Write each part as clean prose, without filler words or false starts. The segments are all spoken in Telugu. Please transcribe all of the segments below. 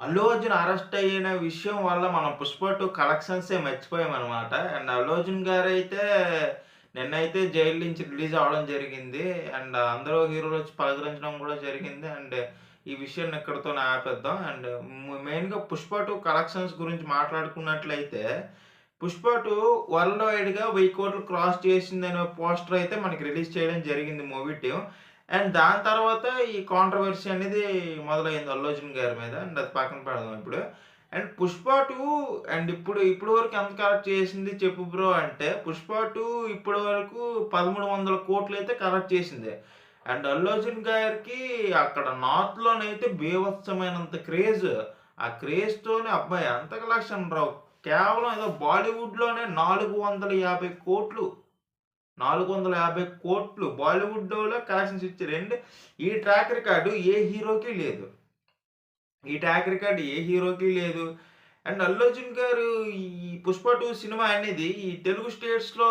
అల్లు అర్జున్ అరెస్ట్ అయిన విషయం వల్ల మనం 'పుష్ప 2' కలెక్షన్సే మర్చిపోయామనమాట. అండ్ అల్లు అర్జున్ గారైతే నిన్నైతే జైలు నుంచి రిలీజ్ అవ్వడం జరిగింది. అండ్ అందరూ హీరోలొచ్చి పలకరించడం కూడా జరిగింది. అండ్ ఈ విషయాన్ని ఇక్కడితోనే ఆపేద్దాం. అండ్ మెయిన్‌గా 'పుష్ప 2' కలెక్షన్స్ గురించి మాట్లాడుకున్నట్లయితే 'పుష్ప 2' వరల్డ్ వైడ్‌గా 1000,00,00,000 క్రాస్ చేసిందనే పోస్టర్ అయితే మనకి రిలీజ్ చేయడం జరిగింది మూవీ టీమ్. అండ్ దాని తర్వాత ఈ కాంట్రోవర్సీ అనేది మొదలైంది 'అల్లు అర్జున్' గారి మీద. అండ్ అది పక్కన పెడదాం ఇప్పుడు. అండ్ 'పుష్ప 2' అండ్ ఇప్పుడు వరకు ఎంత కలెక్ట్ చేసింది చెప్పు బ్రో అంటే 'పుష్ప 2' ఇప్పటి వరకు 1300,00,00,000 అయితే కలెక్ట్ చేసింది. అండ్ 'అల్లు అర్జున్' గారికి అక్కడ నార్త్‌లోనైతే బీభత్సమైనంత క్రేజ్. ఆ క్రేజ్‌తోనే అబ్బా! ఎంత కలెక్షన్ బ్రో! కేవలం ఏదో బాలీవుడ్‌లోనే 450,00,00,000 450,00,00,000 బాలీవుడ్‌లో కలెక్షన్స్ ఇచ్చారు. అండ్ ఈ ట్రాక్ రికార్డ్ ఏ హీరోకి లేదు. ఈ ట్రాక్ రికార్డ్ ఏ హీరోకి లేదు. అండ్ 'అల్లు అర్జున్' గారు ఈ 'పుష్ప 2' సినిమా అనేది ఈ తెలుగు స్టేట్స్‌లో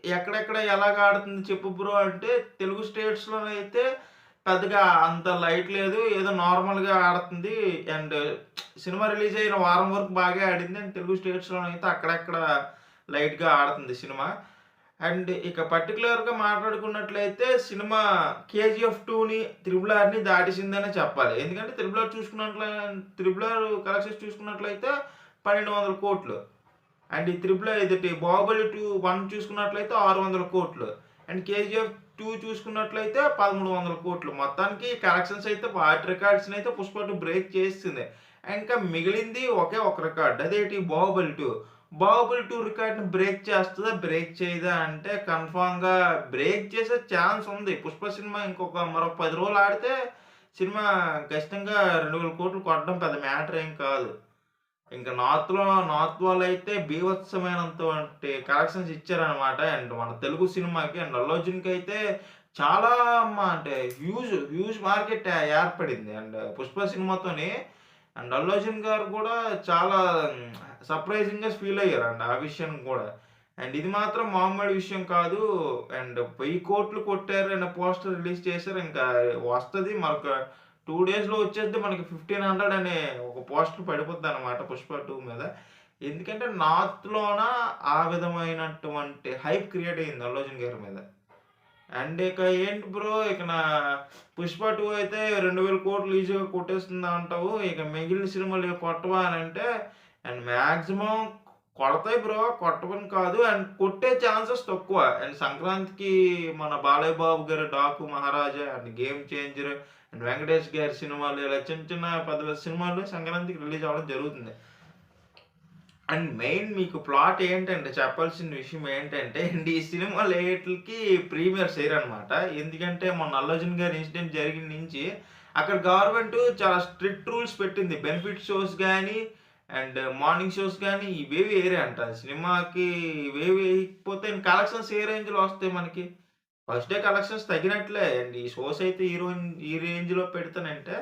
ఎక్కడెక్కడ ఎలాగ ఆడుతుంది చెప్పు బ్రో అంటే తెలుగు స్టేట్స్‌లోనైతే పెద్దగా అంత లైట్ లేదు. ఏదో నార్మల్‌గా ఆడుతుంది. అండ్ సినిమా రిలీజ్ అయిన వారం వరకు బాగా ఆడింది. అండ్ తెలుగు స్టేట్స్‌లోనైతే అక్కడక్కడ లైట్‌గా ఆడుతుంది సినిమా. అండ్ ఇక పర్టిక్యులర్‌గా మాట్లాడుకున్నట్లయితే సినిమా 'కేజీఎఫ్ 2'ని 'త్రిబుల్ ఆర్'ని దాటేసిందనే చెప్పాలి. ఎందుకంటే 'త్రిబుల్ ఆర్' కలెక్షన్స్ చూసుకున్నట్లయితే 1,200,00,00,000 అండ్ ఈ 'బాహుబలి 2' 1 చూసుకున్నట్లయితే 600,00,00,000 అండ్ 'కేజీఎఫ్ 2' చూసుకున్నట్లయితే 1300,00,00,000 మొత్తానికి కలెక్షన్స్ అయితే వాటి రికార్డ్స్‌నైతే 'పుష్ప 2' బ్రేక్ చేసేసింది. ఇంకా మిగిలింది ఒకే ఒక రికార్డ్. అదేంటి 'బాహుబలి 2'. 'బాహుబలి 2' రికార్డ్‌ని బ్రేక్ చేస్తదా? బ్రేక్ చేయదా? అంటే కన్ఫర్మ్‌గా బ్రేక్ చేసే ఛాన్స్ ఉంది. 'పుష్ప' సినిమా మరో 10 రోజులు ఆడితే సినిమా ఖచ్చితంగా 2,000,00,00,000 కొట్టడం పెద్ద మ్యాటర్ ఏం కాదు. ఇంక నార్త్ వాళ్ళైతే బీభత్సమైనంటువంటి కలెక్షన్స్ ఇచ్చారనమాట. అండ్ మన తెలుగు సినిమాకి అండ్ అల్లు అర్జున్‌కి అయితే చాలా అంటే హ్యూజ్ మార్కెట్ ఏర్పడింది. అండ్ 'పుష్ప' సినిమాతోని అండ్ అల్లు అర్జున్ గారు కూడా చాలా సర్ప్రైజింగ్‌గా ఫీల్ అయ్యారండి ఆ విషయం కూడా. అండ్ ఇది మాత్రం మామూలు విషయం కాదు. అండ్ 1000,00,00,000 కొట్టారు అనే పోస్టర్ రిలీజ్ చేశారు. ఇంకా వస్తది మరొక 2 డేస్‌లో వచ్చేద్ది మనకి 1500 అనే ఒక పోస్టర్ పడిపోద్దనమాట 'పుష్ప 2' మీద. ఎందుకంటే నార్త్‌లోన ఆ విధమైనటువంటి హైప్ క్రియేట్ అయింది 'అల్లు అర్జున్' గారి మీద. అండ్ ఇక ఏంటి బ్రో ఇక 'పుష్ప 2' అయితే 2,000,00,00,000 ఈజీగా కొట్టేస్తుంది అంటావు. ఇక మిగిలిన సినిమాలు ఏవి కొట్టవా అనంటే అండ్ మాక్సిమం కొడతాయి బ్రో. కొట్టవని కాదు. అండ్ కొట్టే ఛాన్సెస్ తక్కువ. అండ్ సంక్రాంతికి మన బాలయ్య బాబు గారి 'Daaku Maharaaj' and 'game changer' and Venkatesh గారి సినిమాలు ఇలా చిన్న చిన్న పెద్ద పెద్ద సినిమాలు సంక్రాంతికి రిలీజ్ అవ్వడం జరుగుతుంది. అండ్ మెయిన్ మీకు ప్లాట్ ఏంటంటే చెప్పాల్సిన విషయం ఏంటంటే అండి ఈ సినిమాలు ఏటిలకి ప్రీమియర్స్ ఎయ్యరనమాట. ఎందుకంటే మొన్న 'అల్లు అర్జున్' గారి ఇన్సిడెంట్ జరిగిన నుంచి అక్కడ గవర్నమెంట్ చాలా స్ట్రిక్ట్ రూల్స్ పెట్టింది. బెనిఫిట్ షోస్ గాని అండ్ మార్నింగ్ షోస్ గాని ఇవేవి ఎయరంట. సినిమాకి ఇవేవి ఎయకపోతే కలెక్షన్స్ ఏ రేంజ్‌లో వస్తాయి మనకి? ఫస్ట్ డే కలెక్షన్స్ తగ్గినట్లే. అండ్ ఈ షోస్ అయితే ఈ రేంజ్‌లో పెడతానంటే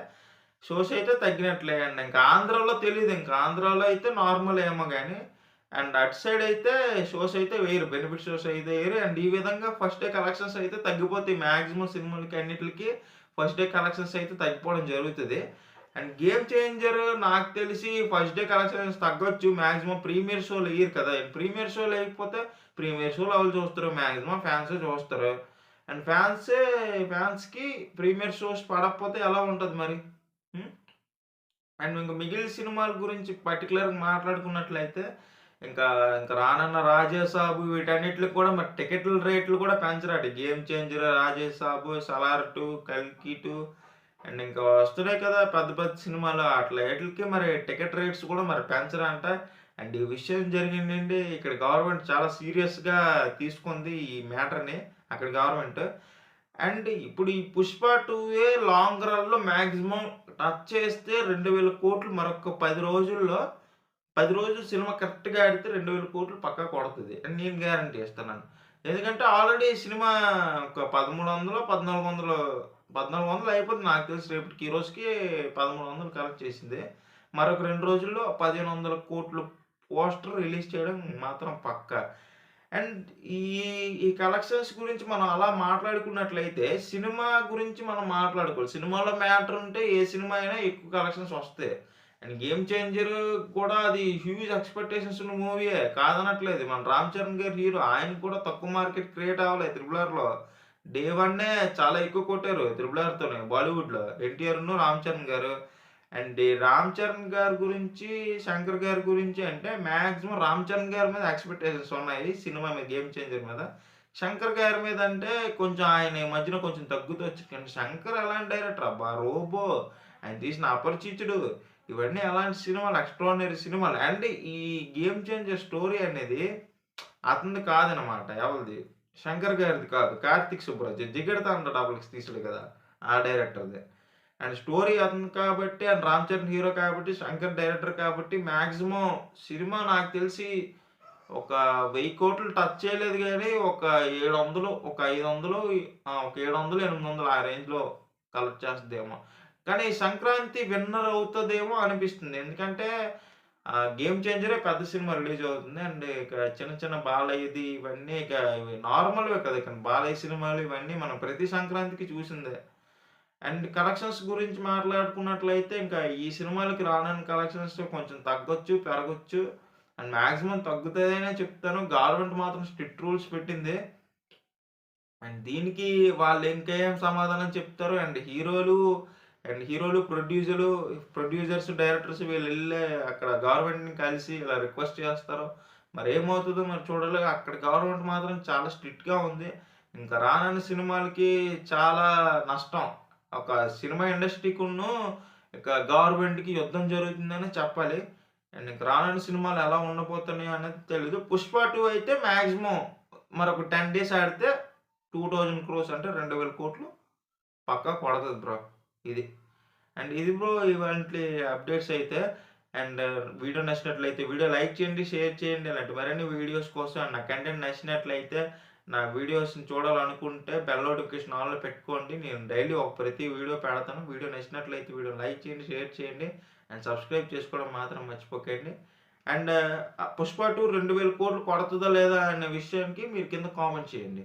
షోస్ అయితే తగ్గినట్లే అండి. ఇంకా ఆంధ్రాలో తెలీదు. ఇంకా ఆంధ్రాలో అయితే నార్మల్ ఏమో గాని. అండ్ అటు సైడ్ అయితే షోస్ అయితే వేయరు. బెనిఫిట్ షోస్ అయితే ఎయరు. అండ్ ఈ విధంగా ఫస్ట్ డే కలెక్షన్స్ అయితే తగ్గిపోతాయి. మాక్సిమం సినిమాలకి అన్నిట్లికి ఫస్ట్ డే కలెక్షన్స్ అయితే తగ్గిపోవడం జరుగుతది. అండ్ 'గేమ్ చేంజర్' నాకు తెలిసి ఫస్ట్ డే కలెక్షన్స్ తగ్గొచ్చు. మాక్సిమం ప్రీమియర్ షోలు ఎయ్యరు కదా! ప్రీమియర్ షోలు ఎయకపోతే ప్రీమియర్ షోలు ఎవరు చూస్తారు? మాక్సిమం ఫ్యాన్సే చూస్తారు. అండ్ ఫ్యాన్స్‌కి ప్రీమియర్ షోస్ పడకపోతే ఎలా ఉంటది మరి? హ్మ్. అండ్ ఇంక మిగిలిన సినిమాల గురించి పర్టిక్యులర్‌గా మాట్లాడుకున్నట్లయితే, ఇంకా ఇంకా రానున్న 'రాజాసాబు' వీటన్నిటికి కూడా మరి టికెట్ల రేట్లు కూడా పెంచరట. 'గేమ్ చేంజర్', 'రాజాసాబు', 'సలార్ 2', 'కల్కి 2' అండ్ ఇంకా వస్తున్నాయి కదా! పెద్ద పెద్ద సినిమాలు అట్లా ఈటిలకి మరి టికెట్ రేట్స్ కూడా మరి పెంచరంట. అండ్ ఈ విషయం జరిగిందండి ఇక్కడ గవర్నమెంట్ చాలా సీరియస్‌గా తీసుకుంది ఈ మ్యాటర్‌ని అక్కడ గవర్నమెంట్. అండ్ ఇప్పుడు ఈ 'పుష్ప 2' లాంగ్ రన్‌లో మాక్సిమం టచ్ చేస్తే 2,000,00,00,000 మరొక 10 రోజుల్లో 10 రోజులు సినిమా కరెక్ట్‌గా ఆడితే 2,000,00,00,000 పక్కా కొడతది. అని నేను గ్యారంటీ ఇస్తున్నాను. ఎందుకంటే ఆల్రెడీ సినిమా ఒక 1300, 1400 అయిపోద్ది నాకు తెలిసి రేపటికి ఈ రోజుకి 1300 కలెక్ట్ చేసింది. మరొక 2 రోజుల్లో 1,500,00,00,000 పోస్టర్ రిలీజ్ చేయడం మాత్రం పక్కా. అండ్ ఈ ఈ కలెక్షన్స్ గురించి మనం అలా మాట్లాడుకున్నట్లయితే, సినిమా గురించి మనం మాట్లాడుకోవాలి. సినిమాలో మ్యాటర్ ఉంటే ఏ సినిమా అయినా ఎక్కువ కలెక్షన్స్ వస్తాయి. అండ్ 'గేమ్ చేంజర్' కూడా అది హ్యూజ్ ఎక్స్‌పెక్టేషన్స్ ఉన్న మూవీయే కాదనట్లేదు. మన 'రామ్ చరణ్' గారు హీరో. ఆయనకి కూడా తక్కువ మార్కెట్ క్రియేట్ అవ్వలే 'త్రిబుల్ ఆర్'లో. డే వన్నే చాలా ఎక్కువ కొట్టారు 'త్రిబుల్ ఆర్'తోనే బాలీవుడ్‌లో. 'ఎన్టీఆర్‌ను, రామ్ చరణ్' గారు. అండ్ ఈ 'రామ్ చరణ్' గారి గురించి, 'శంకర్' గారి గురించి అంటే మాక్సిమం 'రామ్ చరణ్' గారి మీద ఎక్స్‌పెక్టేషన్స్ ఉన్నాయి సినిమా మీద 'గేమ్ చేంజర్' మీద. 'శంకర్' గారి మీద అంటే కొంచెం ఆయన ఈ మధ్యన కొంచెం తగ్గుతూ వచ్చి కానీ 'శంకర్' ఎలాంటి డైరెక్టర్ అబ్బా! 'రోబో', ఆయన తీసిన 'అపరిచితుడు' ఇవన్నీ ఎలాంటి సినిమాలు ఎక్స్‌ట్రార్డినరీ సినిమాలు. అండ్ ఈ 'గేమ్ చేంజర్' స్టోరీ అనేది అతనిది కాదనమాట. ఎవరిది? 'శంకర్' గారిది కాదు. 'కార్తీక్ సుబ్బరాజ్' 'జిగర్తండ డబుల్ ఎక్స్' తీసాడు కదా! ఆ డైరెక్టర్‌ది. అండ్ స్టోరీ అతనిది కాబట్టి అండ్ 'రామ్ చరణ్' హీరో కాబట్టి 'శంకర్' డైరెక్టర్ కాబట్టి మాక్సిమం సినిమా నాకు తెలిసి ఒక 1000,00,00,000 టచ్ చేయలేదు గానీ, ఒక 700, ఒక 500 ఒక 700, 800 ఆ రేంజ్‌లో కలెక్ట్ చేస్తదేమో. కానీ సంక్రాంతి విన్నర్ అవుతదేమో అనిపిస్తుంది. ఎందుకంటే 'గేమ్ చేంజరే' పెద్ద సినిమా రిలీజ్ అవుతుంది. అండ్ ఇక చిన్న చిన్న బాలయ్యది ఇవన్నీ ఇక ఇవి నార్మల్‌వే కదా! ఇక బాలయ్య సినిమాలు ఇవన్నీ మనం ప్రతి సంక్రాంతికి చూసిందే. అండ్ కలెక్షన్స్ గురించి మాట్లాడుకున్నట్లయితే ఇంకా ఈ సినిమాలకి రానున్న కలెక్షన్స్ కొంచెం తగ్గొచ్చు, పెరగొచ్చు. అండ్ మాక్సిమం తగ్గుతదనే చెప్తాను. గవర్నమెంట్ మాత్రం స్ట్రిక్ట్ రూల్స్ పెట్టింది. అండ్ దీనికి వాళ్ళు ఇంకేం సమాధానం చెప్తారో అండ్ హీరోలు, ప్రొడ్యూసర్స్, డైరెక్టర్స్ వీళ్ళెళ్ళి అక్కడ గవర్నమెంట్‌ని కలిసి ఇలా రిక్వెస్ట్ చేస్తారో మరేమవుతదో మరి చూడాలి. అక్కడ గవర్నమెంట్ మాత్రం చాలా స్ట్రిక్ట్‌గా ఉంది. ఇంకా రానున్న సినిమాలకి చాలా నష్టం. ఒక సినిమా ఇండస్ట్రీకును ఇక గవర్నమెంట్‌కి యుద్ధం జరుగుతుందనే చెప్పాలి. అండ్ ఇంక రానున్న సినిమాలు ఎలా ఉండబోతున్నాయో అనేది తెలీదు. 'పుష్ప 2' అయితే మాక్సిమం మరొక 10 డేస్ ఆడితే 2000 క్రోర్స్ అంటే 2000,00,00,000 పక్కా కొడతది బ్రో. ఇది. అండ్ ఇది బ్రో ఇవాల్టి అప్డేట్స్ అయితే. అండ్ వీడియో నచ్చినట్లయితే వీడియో లైక్ చేయండి, షేర్ చేయండి. ఇలాంటి మరిన్ని వీడియోస్ కోసం అండ్ నా కంటెంట్ నచ్చినట్లయితే నా వీడియోస్‌ని చూడాలనుకుంటే బెల్ నోటిఫికేషన్ ఆన్‌లో పెట్టుకోండి. నేను డైలీ ప్రతి వీడియో పెడతాను. వీడియో నచ్చినట్లయితే వీడియోని లైక్ చేయండి, షేర్ చేయండి అండ్ సబ్స్క్రైబ్ చేసుకోవడం మాత్రం మర్చిపోకండి. అండ్ 'పుష్ప 2' 2000,00,00,000 కొడతదా లేదా అనే విషయానికి మీరు కింద కామెంట్ చేయండి.